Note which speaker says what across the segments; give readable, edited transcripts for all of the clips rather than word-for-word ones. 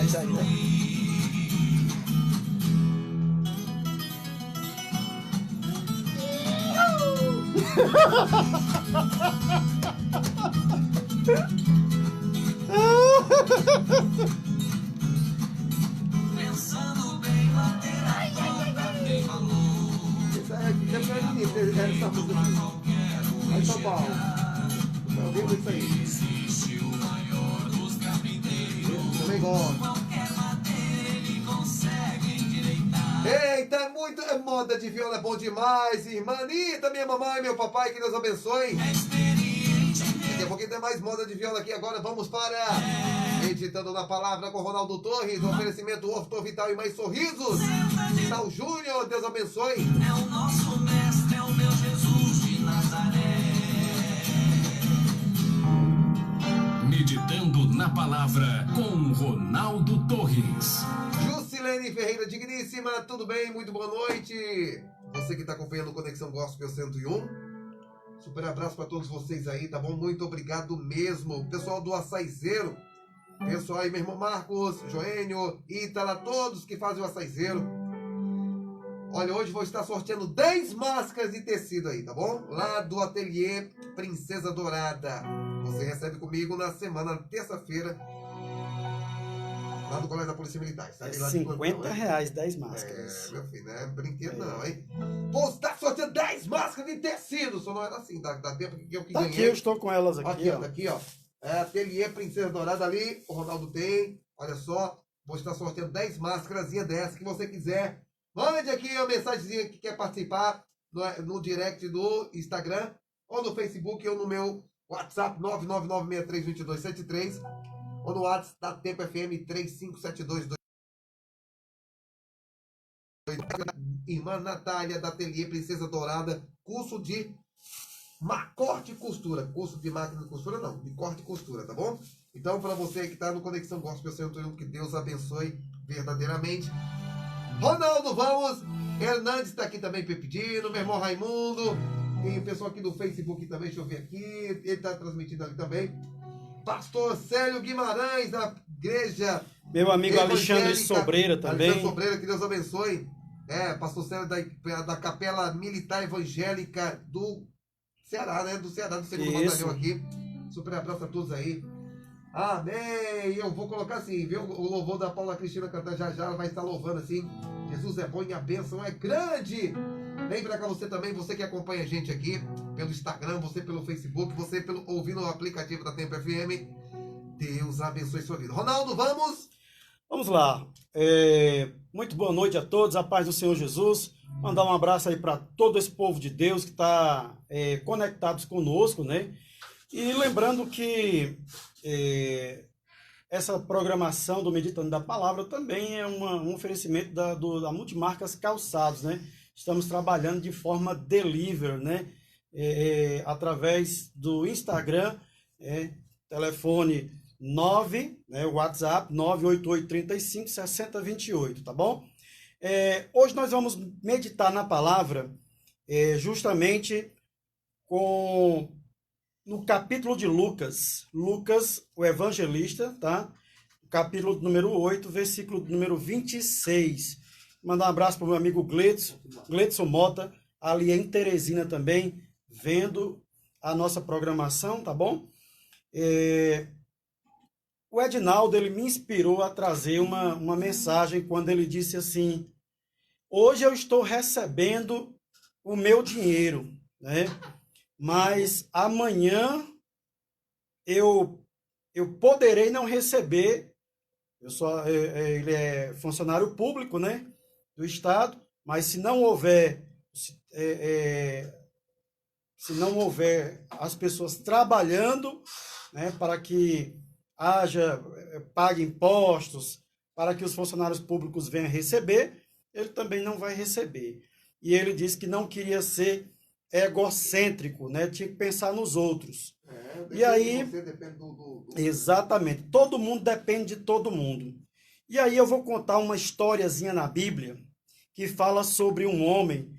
Speaker 1: Torres aí, né?
Speaker 2: Pensando bem, lateral, tem valor.
Speaker 3: Isso é menino, essa música aqui. Aí São Paulo. Tá ouvindo isso aí?
Speaker 2: Existe o maior dos carpinteiros.
Speaker 3: Também gosto.
Speaker 2: Qualquer madeira ele consegue endireitar.
Speaker 3: Eita, muito moda de viola é bom demais, irmã Anitta, minha mamãe, meu papai, que Deus abençoe.
Speaker 2: É experiente,
Speaker 3: Daqui a pouquinho tem mais moda de viola aqui. Agora vamos para Meditando na Palavra com Ronaldo Torres. Oferecimento Orto Vital e Mais Sorrisos. Vital Júnior, Deus abençoe.
Speaker 2: é o nosso mestre, é o meu Jesus de Nazaré.
Speaker 4: Meditando na Palavra com Ronaldo Torres.
Speaker 3: Jusilene Ferreira, digníssima, tudo bem? Muito boa noite. Você que está acompanhando o Conexão Gospel 101. Super abraço para todos vocês aí, tá bom? Muito obrigado mesmo. Pessoal do Açaizeiro. Pessoal aí, meu irmão Marcos, Joênio, Ítala, todos que fazem o Açaizeiro. Olha, hoje vou estar sorteando 10 máscaras de tecido aí, tá bom? Lá do ateliê Princesa Dourada. Você recebe comigo na semana, terça-feira, lá do Colégio da Polícia Militar. Sabe? Lá de plantão, né?
Speaker 1: R$50, 10 máscaras.
Speaker 3: É, meu filho, não é brinquedo não, hein? Vou estar sorteando 10 máscaras de tecido. Só não era assim, dá tempo que eu que
Speaker 1: Tá
Speaker 3: ganhei.
Speaker 1: aqui, eu estou com elas aqui,
Speaker 3: Aqui, ó,
Speaker 1: ó.
Speaker 3: daqui, ó. É, ateliê Princesa Dourada ali, o Ronaldo tem. Olha só, vou estar sorteando 10 máscaras dessas que você quiser. Mande aqui uma mensagenzinha que quer participar no direct do Instagram ou no Facebook ou no meu WhatsApp 999632273 ou no WhatsApp da Tempo FM 3572. Irmã Natália da Ateliê Princesa Dourada, curso de corte e costura. Curso de máquina de costura não, de corte e costura, tá bom? Então, para você que está no Conexão Gospel 101, que Deus abençoe verdadeiramente. Ronaldo, vamos! Hernandes está aqui também pedindo, meu irmão Raimundo. Tem o pessoal aqui do Facebook também, deixa eu ver aqui. Ele está transmitindo ali também. Pastor Célio Guimarães, da igreja.
Speaker 1: Meu amigo Alexandre
Speaker 3: Evangélica.
Speaker 1: Sobreira também.
Speaker 3: Alexandre Sobreira, que Deus abençoe. Pastor Célio da Capela Militar Evangélica do Ceará, né? Do Ceará, do segundo batalhão aqui. Super abraço a todos aí. Amém! Eu vou colocar assim, viu? O louvor da Paula Cristina cantando já, ela vai estar louvando assim. Jesus é bom e a bênção é grande. Vem pra cá você também, você que acompanha a gente aqui pelo Instagram, você pelo Facebook, você ouvindo o aplicativo da Tempo FM. Deus abençoe sua vida. Ronaldo, vamos?
Speaker 1: Vamos lá. Muito boa noite a todos, a paz do Senhor Jesus. Mandar um abraço aí para todo esse povo de Deus que está conectados conosco, né? E lembrando que essa programação do Meditando da Palavra também é um oferecimento da Multimarcas Calçados, né? Estamos trabalhando de forma delivery, né? Através do Instagram, telefone 9, né? WhatsApp 988356028, tá bom? Hoje nós vamos meditar na palavra justamente no capítulo de Lucas, o evangelista, tá? Capítulo número 8, versículo número 26. Mandar um abraço para o meu amigo Gledson Mota, ali em Teresina também, vendo a nossa programação, tá bom? O Edinaldo, ele me inspirou a trazer uma mensagem quando ele disse assim: hoje eu estou recebendo o meu dinheiro, né? Mas amanhã eu poderei não receber. Ele é funcionário público, né, do Estado, mas se não houver as pessoas trabalhando, né, para que pague impostos, para que os funcionários públicos venham receber, ele também não vai receber. E ele disse que não queria ser egocêntrico, né? Tinha que pensar nos outros. E aí,
Speaker 3: você depende do...
Speaker 1: Exatamente, todo mundo depende de todo mundo. E aí eu vou contar uma historiazinha na Bíblia que fala sobre um homem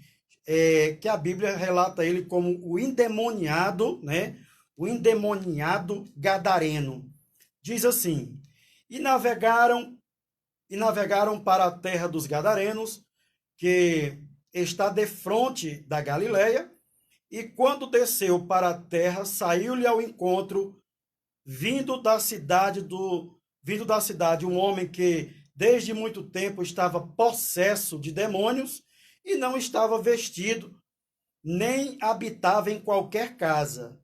Speaker 1: que a Bíblia relata ele como o endemoniado, né? O endemoniado gadareno. Diz assim: e navegaram e navegaram para a terra dos Gadarenos, que está defronte da Galileia, e quando desceu para a terra, saiu-lhe ao encontro, vindo da cidade um homem que desde muito tempo estava possesso de demônios e não estava vestido, nem habitava em qualquer casa,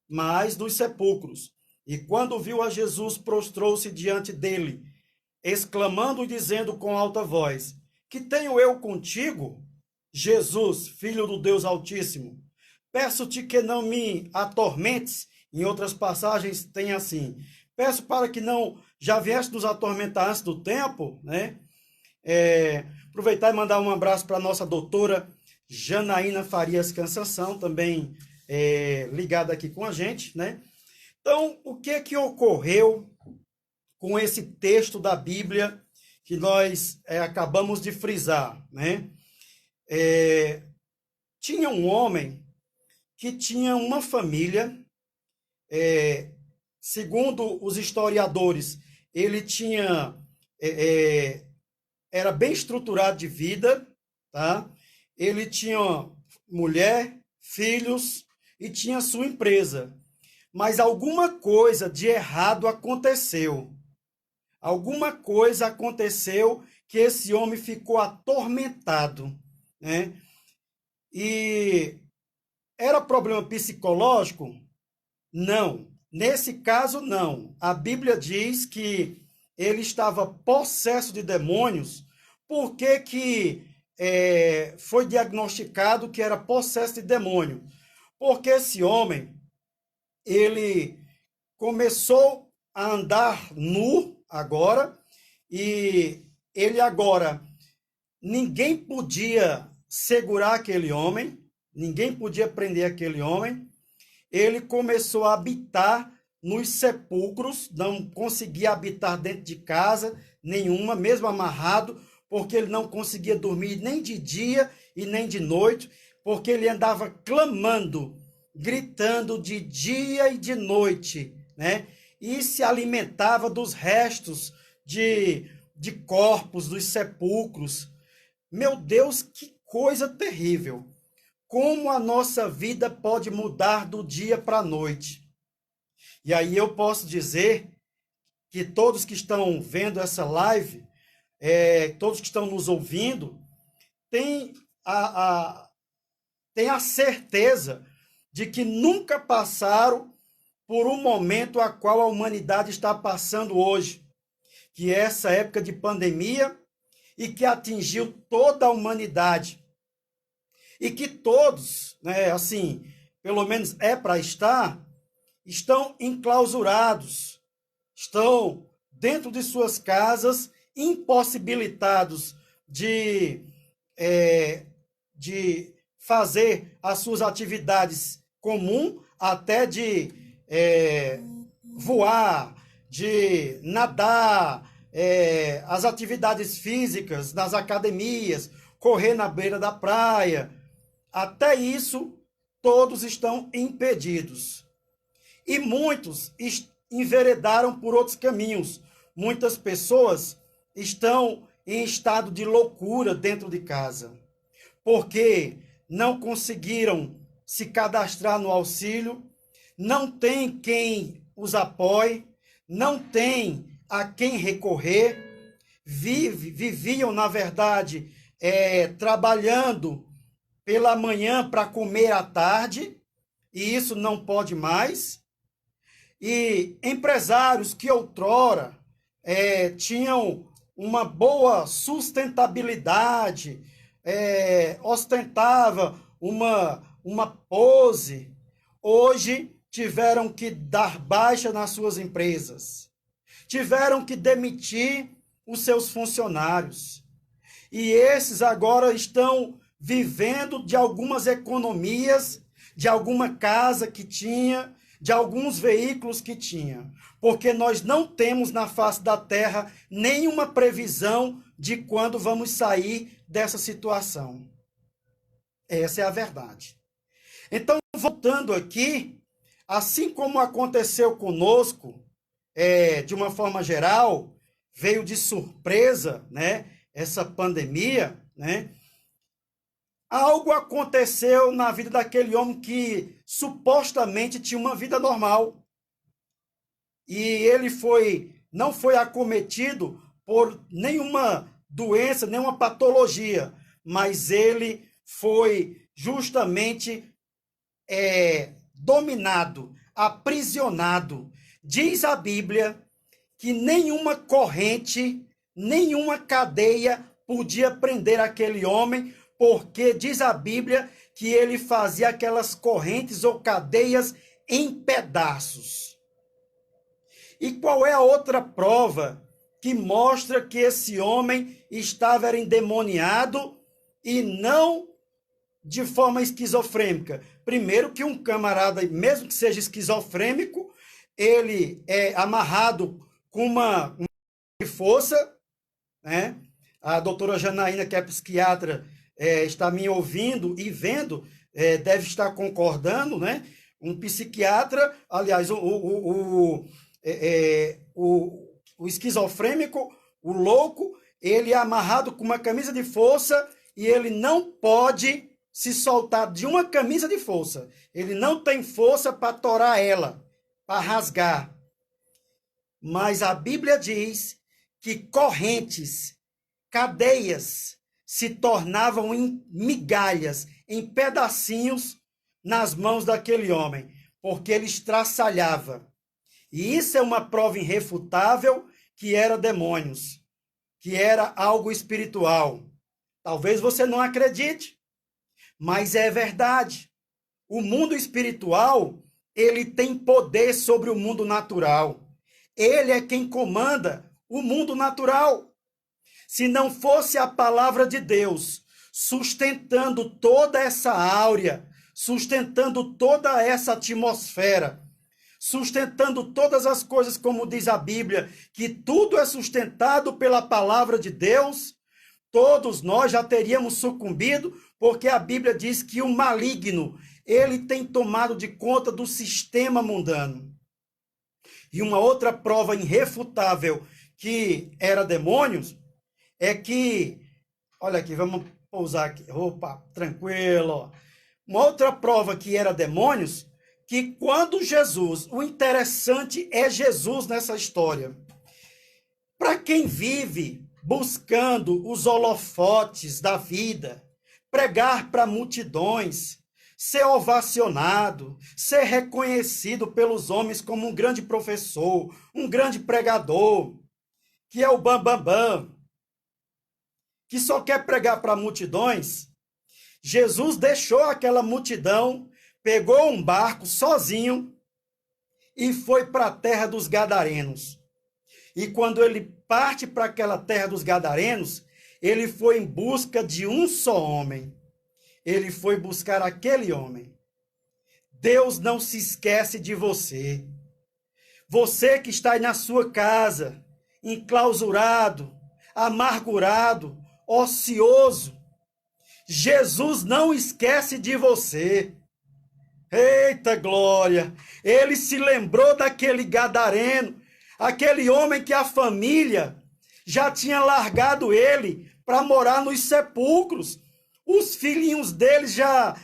Speaker 1: mas nos sepulcros. E quando viu a Jesus, prostrou-se diante dele, exclamando e dizendo com alta voz: Que tenho eu contigo, Jesus, filho do Deus Altíssimo? Peço-te que não me atormentes. Em outras passagens tem assim: peço para que não já viesse nos atormentar antes do tempo, né? Aproveitar e mandar um abraço para a nossa doutora Janaína Farias Cansanção, também ligada aqui com a gente, né? Então, o que ocorreu com esse texto da Bíblia que nós acabamos de frisar, né? Tinha um homem que tinha uma família, segundo os historiadores, ele tinha era bem estruturado de vida, tá? Ele tinha mulher, filhos e tinha sua empresa. Mas alguma coisa de errado aconteceu. Alguma coisa aconteceu que esse homem ficou atormentado, né? E era problema psicológico? Não. Nesse caso, não. A Bíblia diz que ele estava possesso de demônios. Por que foi diagnosticado que era possesso de demônio? Porque esse homem, ele começou a andar nu agora, e ele agora, ninguém podia segurar aquele homem, ninguém podia prender aquele homem. Ele começou a habitar nos sepulcros, não conseguia habitar dentro de casa nenhuma, mesmo amarrado, porque ele não conseguia dormir nem de dia e nem de noite, porque ele andava clamando, gritando de dia e de noite, né? E se alimentava dos restos de corpos, dos sepulcros. Meu Deus, que coisa terrível! Como a nossa vida pode mudar do dia para a noite. E aí eu posso dizer que todos que estão vendo essa live, todos que estão nos ouvindo, têm a certeza de que nunca passaram por um momento a qual a humanidade está passando hoje, que é essa época de pandemia e que atingiu toda a humanidade. E que todos, né, assim, pelo menos para estar, estão enclausurados, estão dentro de suas casas, impossibilitados de fazer as suas atividades comuns, até de voar, de nadar, as atividades físicas nas academias, correr na beira da praia. Até isso, todos estão impedidos. E muitos enveredaram por outros caminhos. Muitas pessoas estão em estado de loucura dentro de casa, porque não conseguiram se cadastrar no auxílio, não tem quem os apoie, não tem a quem recorrer, viviam, na verdade, trabalhando pela manhã para comer à tarde, e isso não pode mais. E empresários que outrora tinham uma boa sustentabilidade, ostentava uma pose, hoje tiveram que dar baixa nas suas empresas, tiveram que demitir os seus funcionários. E esses agora estão vivendo de algumas economias, de alguma casa que tinha, de alguns veículos que tinha. Porque nós não temos na face da terra nenhuma previsão de quando vamos sair dessa situação. Essa é a verdade. Então, voltando aqui, assim como aconteceu conosco, de uma forma geral, veio de surpresa, né, essa pandemia, né, algo aconteceu na vida daquele homem que supostamente tinha uma vida normal. E ele não foi acometido por nenhuma doença, nenhuma patologia, mas ele foi justamente dominado, aprisionado. Diz a Bíblia que nenhuma corrente, nenhuma cadeia podia prender aquele homem, porque diz a Bíblia que ele fazia aquelas correntes ou cadeias em pedaços. E qual é a outra prova que mostra que esse homem estava endemoniado e não de forma esquizofrênica? Primeiro que um camarada, mesmo que seja esquizofrênico, ele é amarrado com uma força, né? A doutora Janaína, que é psiquiatra, está me ouvindo e vendo, deve estar concordando, né? Um psiquiatra, aliás, o esquizofrênico, o louco, ele é amarrado com uma camisa de força e ele não pode se soltar de uma camisa de força. Ele não tem força para torar ela, para rasgar. Mas a Bíblia diz que correntes, cadeias, se tornavam em migalhas, em pedacinhos nas mãos daquele homem, porque ele estraçalhava. E isso é uma prova irrefutável que era demônios, que era algo espiritual. Talvez você não acredite, mas é verdade. O mundo espiritual, ele tem poder sobre o mundo natural. Ele é quem comanda o mundo natural. Se não fosse a palavra de Deus sustentando toda essa áurea, sustentando toda essa atmosfera, sustentando todas as coisas, como diz a Bíblia, que tudo é sustentado pela palavra de Deus, todos nós já teríamos sucumbido, porque a Bíblia diz que o maligno, ele tem tomado de conta do sistema mundano. E uma outra prova irrefutável que era demônios é que, olha aqui, vamos pousar aqui, opa, tranquilo. Uma outra prova que era demônios, que quando Jesus, o interessante é Jesus nessa história. Para quem vive buscando os holofotes da vida, pregar para multidões, ser ovacionado, ser reconhecido pelos homens como um grande professor, um grande pregador, que é o bambambam, que só quer pregar para multidões, Jesus deixou aquela multidão, pegou um barco sozinho e foi para a terra dos Gadarenos. E quando ele parte para aquela terra dos Gadarenos, ele foi em busca de um só homem. Ele foi buscar aquele homem. Deus não se esquece de você. Você que está aí na sua casa, enclausurado, amargurado, ocioso, Jesus não esquece de você. Eita glória! Ele se lembrou daquele gadareno, aquele homem que a família já tinha largado ele para morar nos sepulcros. Os filhinhos dele já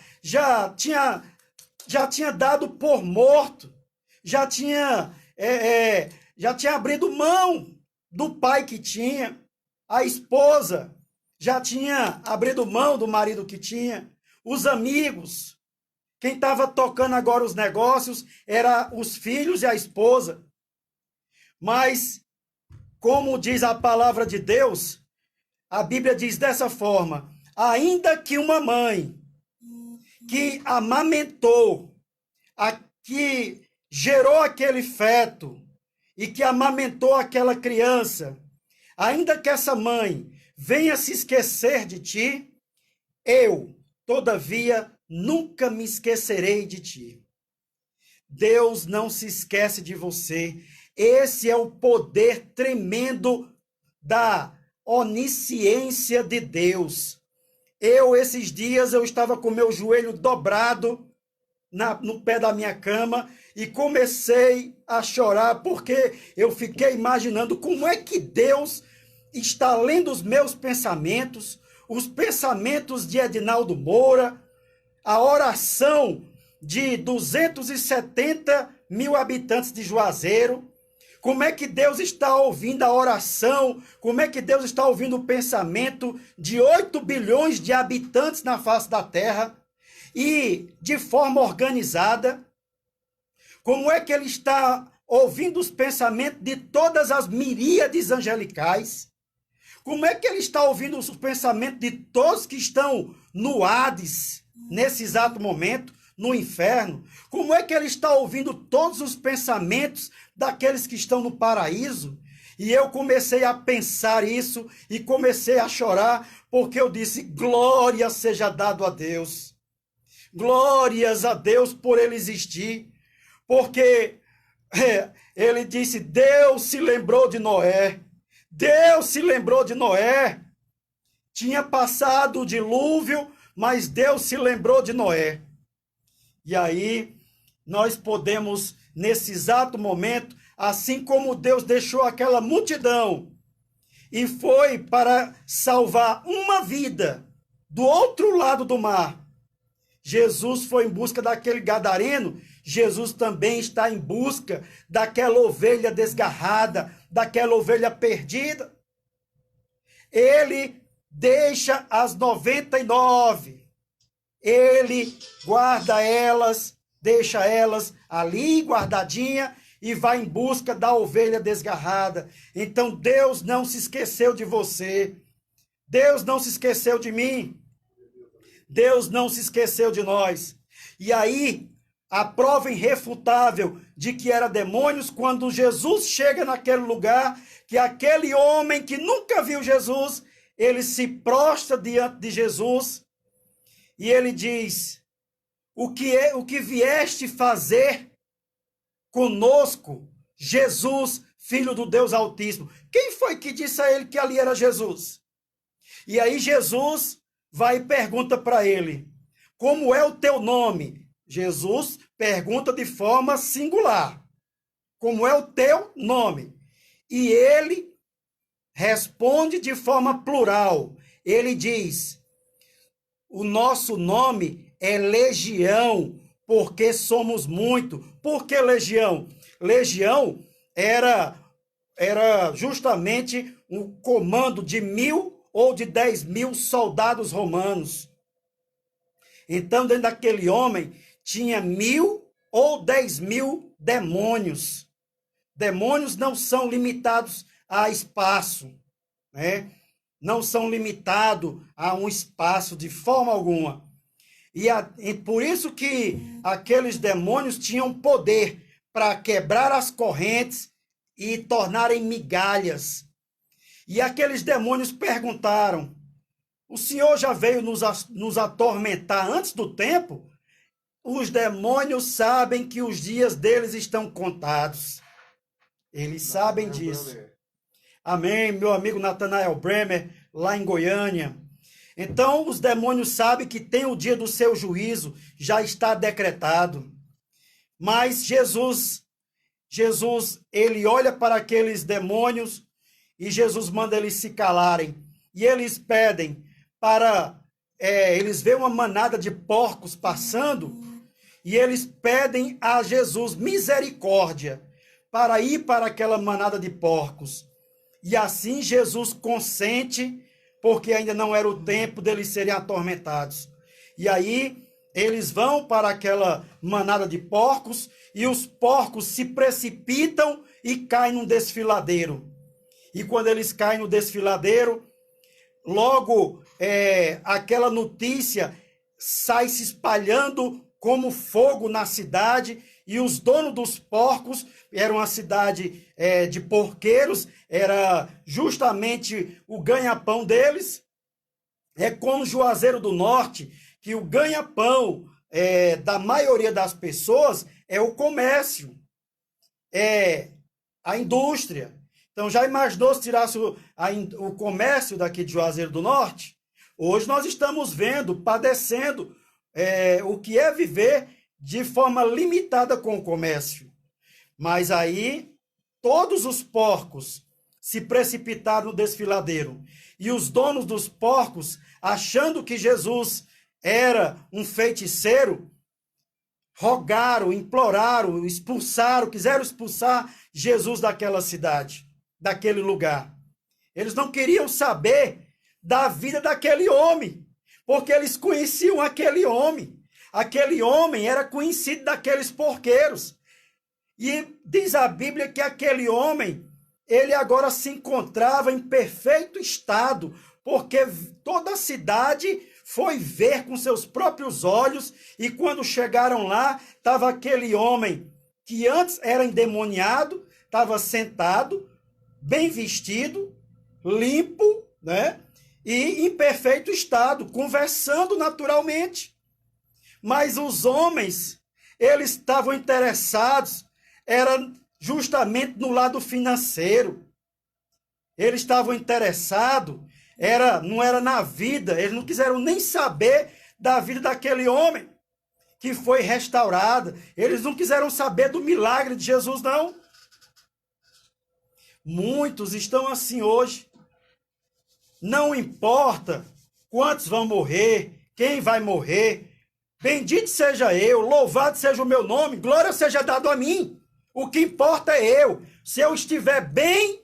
Speaker 1: tinha dado por morto, já tinha abrido mão do pai que tinha, a esposa já tinha abrido mão do marido que tinha, os amigos. Quem estava tocando agora os negócios era os filhos e a esposa. Mas, como diz a palavra de Deus, a Bíblia diz dessa forma: ainda que uma mãe que amamentou, que gerou aquele feto e que amamentou aquela criança, ainda que essa mãe venha se esquecer de ti, eu, todavia, nunca me esquecerei de ti. Deus não se esquece de você. Esse é o poder tremendo da onisciência de Deus. Esses dias, eu estava com meu joelho dobrado, no pé da minha cama e comecei a chorar, porque eu fiquei imaginando como é que Deus está lendo os meus pensamentos, os pensamentos de Edinaldo Moura, a oração de 270 mil habitantes de Juazeiro. Como é que Deus está ouvindo a oração? Como é que Deus está ouvindo o pensamento de 8 bilhões de habitantes na face da terra e de forma organizada? Como é que Ele está ouvindo os pensamentos de todas as miríades angelicais? Como é que Ele está ouvindo os pensamentos de todos que estão no Hades, nesse exato momento, no inferno? Como é que Ele está ouvindo todos os pensamentos daqueles que estão no paraíso? E eu comecei a pensar isso e comecei a chorar, porque eu disse: glória seja dado a Deus. Glórias a Deus por Ele existir. Porque Ele disse: Deus se lembrou de Noé. Deus se lembrou de Noé. Tinha passado o dilúvio, mas Deus se lembrou de Noé. E aí, nós podemos, nesse exato momento, assim como Deus deixou aquela multidão e foi para salvar uma vida do outro lado do mar, Jesus foi em busca daquele gadareno. Jesus também está em busca daquela ovelha desgarrada, daquela ovelha perdida. Ele deixa as 99. Ele guarda elas, deixa elas ali guardadinha e vai em busca da ovelha desgarrada. Então Deus não se esqueceu de você. Deus não se esqueceu de mim. Deus não se esqueceu de nós. E aí, a prova irrefutável de que era demônios, quando Jesus chega naquele lugar, que aquele homem que nunca viu Jesus, ele se prostra diante de Jesus e ele diz: o que vieste fazer conosco, Jesus, filho do Deus Altíssimo? Quem foi que disse a ele que ali era Jesus? E aí Jesus vai e pergunta para ele: como é o teu nome? Jesus pergunta de forma singular: como é o teu nome? E ele responde de forma plural. Ele diz: o nosso nome é Legião, porque somos muito. Por que legião? Legião era justamente um comando de 1.000 ou de 10.000 soldados romanos. Então, dentro daquele homem, tinha 1.000 ou 10.000 demônios. Demônios não são limitados a espaço, né? Não são limitados a um espaço de forma alguma. E por isso que aqueles demônios tinham poder para quebrar as correntes e tornarem migalhas. E aqueles demônios perguntaram: o Senhor já veio nos atormentar antes do tempo? Os demônios sabem que os dias deles estão contados. Eles sabem disso. Amém, meu amigo Nathanael Bremer, lá em Goiânia. Então, os demônios sabem que tem o dia do seu juízo, já está decretado. Mas Jesus, ele olha para aqueles demônios e Jesus manda eles se calarem. E eles pedem para... eles veem uma manada de porcos passando e eles pedem a Jesus misericórdia para ir para aquela manada de porcos. E assim Jesus consente, porque ainda não era o tempo deles serem atormentados. E aí eles vão para aquela manada de porcos e os porcos se precipitam e caem num desfiladeiro. E quando eles caem no desfiladeiro, logo aquela notícia sai se espalhando como fogo na cidade, e os donos dos porcos, era uma cidade de porqueiros, era justamente o ganha-pão deles. É como Juazeiro do Norte, que o ganha-pão da maioria das pessoas é o comércio, é a indústria. Então, já imaginou se tirasse o comércio daqui de Juazeiro do Norte? Hoje nós estamos vendo, padecendo o que é viver de forma limitada com o comércio. Mas aí, todos os porcos se precipitaram no desfiladeiro. E os donos dos porcos, achando que Jesus era um feiticeiro, rogaram, imploraram, expulsaram, quiseram expulsar Jesus daquela cidade, daquele lugar. Eles não queriam saber da vida daquele homem, porque eles conheciam aquele homem. Aquele homem era conhecido daqueles porqueiros. E diz a Bíblia que aquele homem, ele agora se encontrava em perfeito estado, porque toda a cidade foi ver com seus próprios olhos, e quando chegaram lá, estava aquele homem que antes era endemoniado, estava sentado, bem vestido, limpo, né? E em perfeito estado, conversando naturalmente. Mas os homens, eles estavam interessados, era justamente no lado financeiro. Eles estavam interessados, não era na vida, eles não quiseram nem saber da vida daquele homem que foi restaurada. Eles não quiseram saber do milagre de Jesus, não. Muitos estão assim hoje. Não importa quantos vão morrer, quem vai morrer. Bendito seja eu, louvado seja o meu nome, glória seja dado a mim. O que importa é eu. Se eu estiver bem,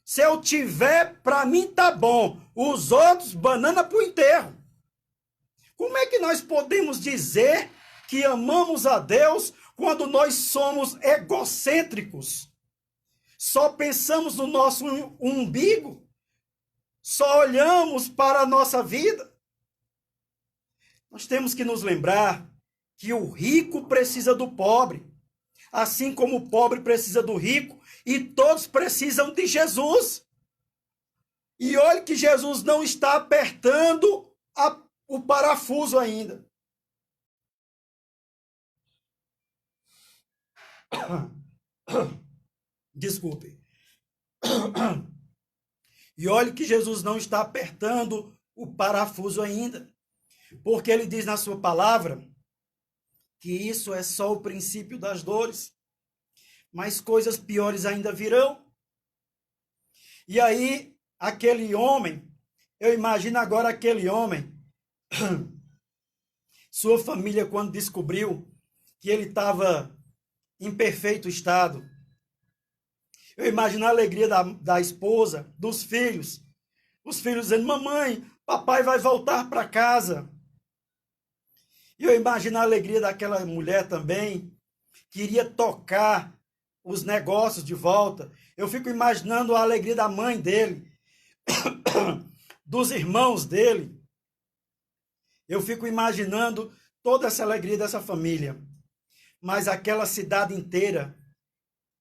Speaker 1: se eu tiver, para mim tá bom. Os outros, banana pro enterro. Como é que nós podemos dizer que amamos a Deus quando nós somos egocêntricos? Só pensamos no nosso umbigo? Só olhamos para a nossa vida? Nós temos que nos lembrar que o rico precisa do pobre, assim como o pobre precisa do rico, e todos precisam de Jesus. E olhe que Jesus não está apertando o parafuso ainda. Desculpe. E olhe que Jesus não está apertando o parafuso ainda, porque ele diz na sua palavra que isso é só o princípio das dores, mas coisas piores ainda virão. E aí, aquele homem, eu imagino agora aquele homem, sua família, quando descobriu que ele estava em perfeito estado, eu imagino a alegria da esposa, dos filhos, os filhos dizendo: mamãe, papai vai voltar para casa. E eu imagino a alegria daquela mulher também, que iria tocar os negócios de volta. Eu fico imaginando a alegria da mãe dele, dos irmãos dele. Eu fico imaginando toda essa alegria dessa família. Mas aquela cidade inteira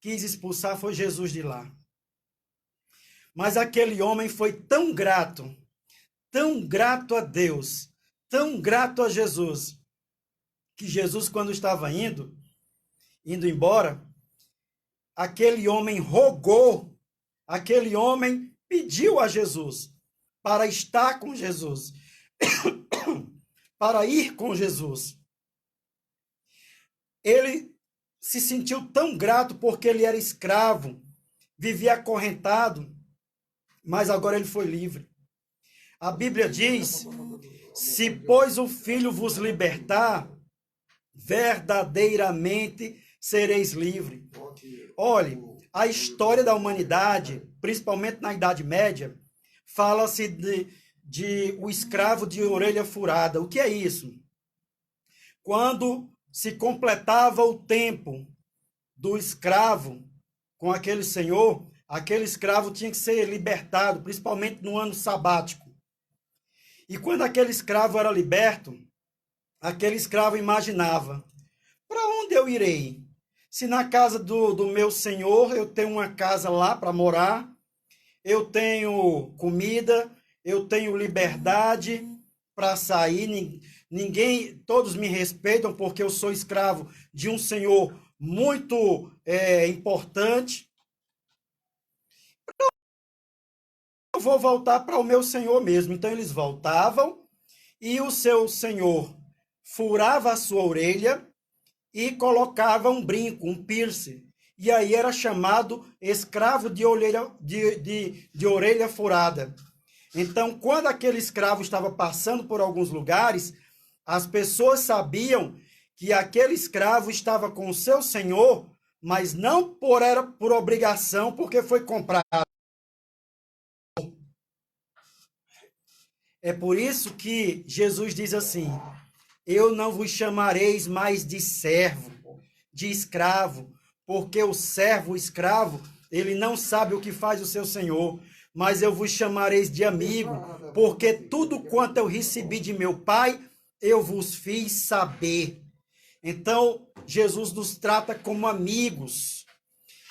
Speaker 1: quis expulsar foi Jesus de lá. Mas aquele homem foi tão grato a Deus, tão grato a Jesus, que Jesus, quando estava indo embora, aquele homem rogou, aquele homem pediu a Jesus para estar com Jesus, para ir com Jesus. Ele se sentiu tão grato porque ele era escravo, vivia acorrentado, mas agora ele foi livre. A Bíblia diz: se, pois, o Filho vos libertar, verdadeiramente sereis livres. Olhe, a história da humanidade, principalmente na Idade Média, fala-se de o escravo de orelha furada. O que é isso? Quando se completava o tempo do escravo com aquele senhor, aquele escravo tinha que ser libertado, principalmente no ano sabático. E quando aquele escravo era liberto, aquele escravo imaginava: para onde eu irei? Se na casa do meu senhor eu tenho uma casa lá para morar, eu tenho comida, eu tenho liberdade para sair, ninguém, todos me respeitam porque eu sou escravo de um senhor muito importante. Eu vou voltar para o meu senhor mesmo. Então eles voltavam e o seu senhor furava a sua orelha e colocava um brinco, um piercing. E aí era chamado escravo de orelha furada. Então, quando aquele escravo estava passando por alguns lugares, as pessoas sabiam que aquele escravo estava com o seu senhor, mas não era por obrigação, porque foi comprado. É por isso que Jesus diz assim: eu não vos chamareis mais de servo, de escravo, porque o servo, o escravo, ele não sabe o que faz o seu senhor, mas eu vos chamareis de amigo, porque tudo quanto eu recebi de meu Pai, eu vos fiz saber. Então, Jesus nos trata como amigos.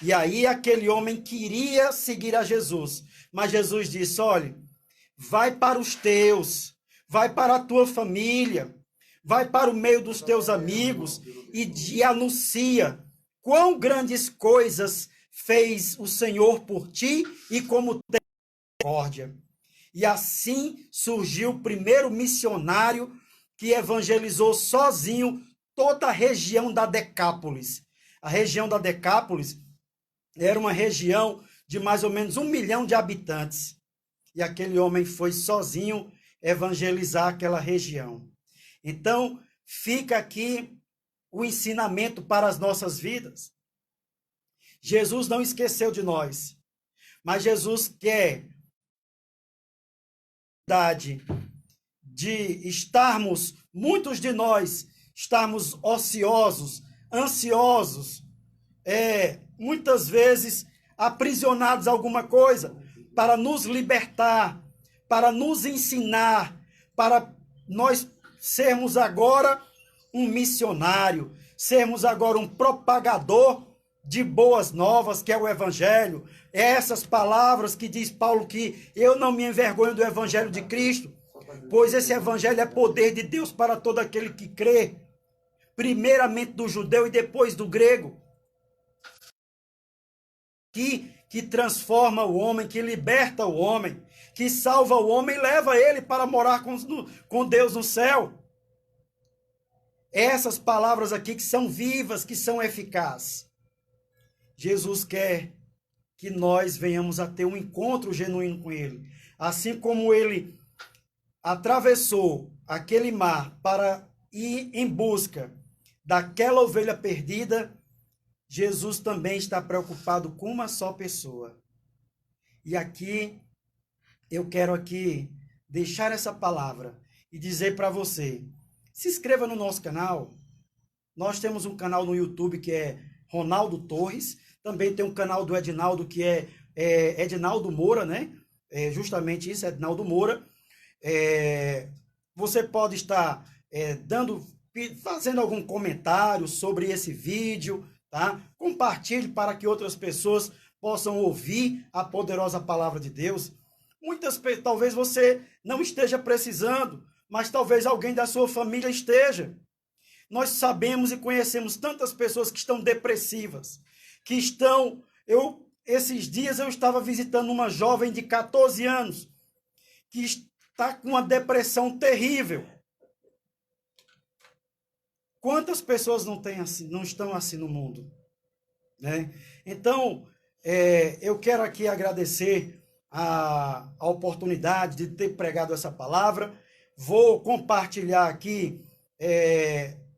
Speaker 1: E aí aquele homem queria seguir a Jesus, mas Jesus disse: olha, vai para os teus, vai para a tua família, vai para o meio dos teus amigos e anuncia quão grandes coisas fez o Senhor por ti e como tem misericórdia. E assim surgiu o primeiro missionário que evangelizou sozinho toda a região da Decápolis. A região da Decápolis era uma região de mais ou menos 1 milhão de habitantes. E aquele homem foi sozinho evangelizar aquela região. Então, fica aqui o ensinamento para as nossas vidas. Jesus não esqueceu de nós, mas Jesus quer de estarmos, muitos de nós, estarmos ociosos, ansiosos, muitas vezes aprisionados a alguma coisa, para nos libertar, para nos ensinar, para nós sermos agora um missionário, sermos agora um propagador de boas novas, que é o Evangelho. Essas palavras que diz Paulo, que eu não me envergonho do Evangelho de Cristo, pois esse Evangelho é poder de Deus para todo aquele que crê, primeiramente do judeu e depois do grego, que transforma o homem, que liberta o homem, que salva o homem e leva ele para morar com Deus no céu. Essas palavras aqui que são vivas, que são eficazes. Jesus quer que nós venhamos a ter um encontro genuíno com ele. Assim como ele atravessou aquele mar para ir em busca daquela ovelha perdida, Jesus também está preocupado com uma só pessoa. E aqui, eu quero aqui deixar essa palavra e dizer para você, se inscreva no nosso canal. Nós temos um canal no YouTube que é Ronaldo Torres, também tem um canal do Edinaldo que é Edinaldo Moura, né? Justamente isso, Edinaldo Moura. Você pode estar fazendo algum comentário sobre esse vídeo, tá? Compartilhe para que outras pessoas possam ouvir a poderosa palavra de Deus. Talvez você não esteja precisando, mas talvez alguém da sua família esteja. Nós sabemos e conhecemos tantas pessoas que estão depressivas, que estão... Esses dias eu estava visitando uma jovem de 14 anos, que está com uma depressão terrível. Quantas pessoas não estão assim no mundo, né? Então, eu quero aqui agradecer a oportunidade de ter pregado essa palavra. Vou compartilhar aqui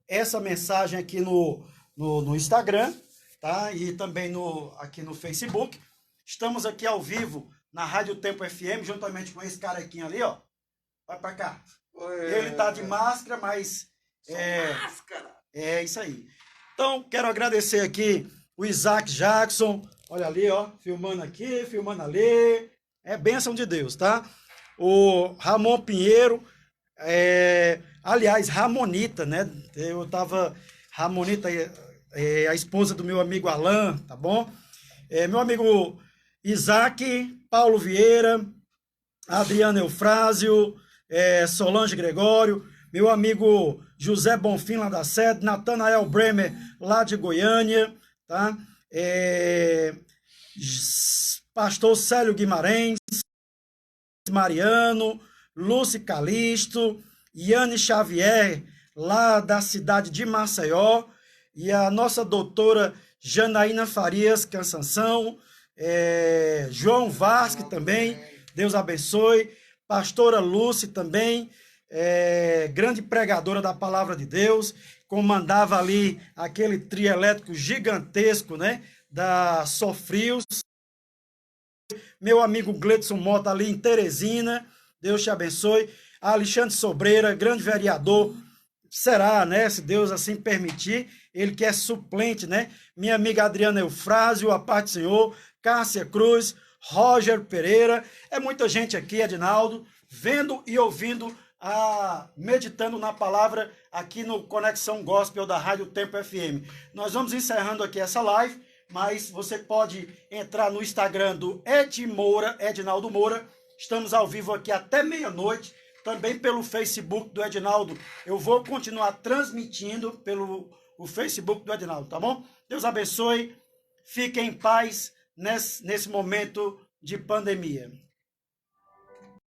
Speaker 1: essa mensagem aqui no Instagram, tá? E também aqui no Facebook. Estamos aqui ao vivo na Rádio Tempo FM, juntamente com esse carequinho ali, ó. Vai pra cá. Ele tá de máscara, mas... máscara! É isso aí. Então, quero agradecer aqui o Isaac Jackson. Olha ali, ó. Filmando aqui, filmando ali. É bênção de Deus, tá? O Ramon Pinheiro. Aliás, Ramonita, né? Ramonita, a esposa do meu amigo Alain, tá bom? Meu amigo Isaac, Paulo Vieira, Adriano Eufrásio, Solange Gregório, meu amigo José Bonfim, lá da sede, Natanael Bremer, lá de Goiânia, tá? Pastor Célio Guimarães, Mariano, Lúcio Calixto, Yane Xavier, lá da cidade de Maceió, e a nossa doutora Janaína Farias Cansanção, João Vasque também, Deus abençoe, pastora Lúcia também, grande pregadora da palavra de Deus, comandava ali aquele trio elétrico gigantesco, né, da Sofrios, meu amigo Gleidson Mota ali em Teresina, Deus te abençoe, Alexandre Sobreira, grande vereador, será, né, se Deus assim permitir, ele que é suplente, né, minha amiga Adriana Eufrásio, a paz do Senhor, Cássia Cruz, Roger Pereira, é muita gente aqui, Edinaldo, vendo e ouvindo, meditando na palavra aqui no Conexão Gospel da Rádio Tempo FM. Nós vamos encerrando aqui essa live, mas você pode entrar no Instagram do Edinaldo Moura, estamos ao vivo aqui até meia-noite, também pelo Facebook do Edinaldo, eu vou continuar transmitindo pelo o Facebook do Edinaldo, tá bom? Deus abençoe, fiquem em paz nesse momento de pandemia.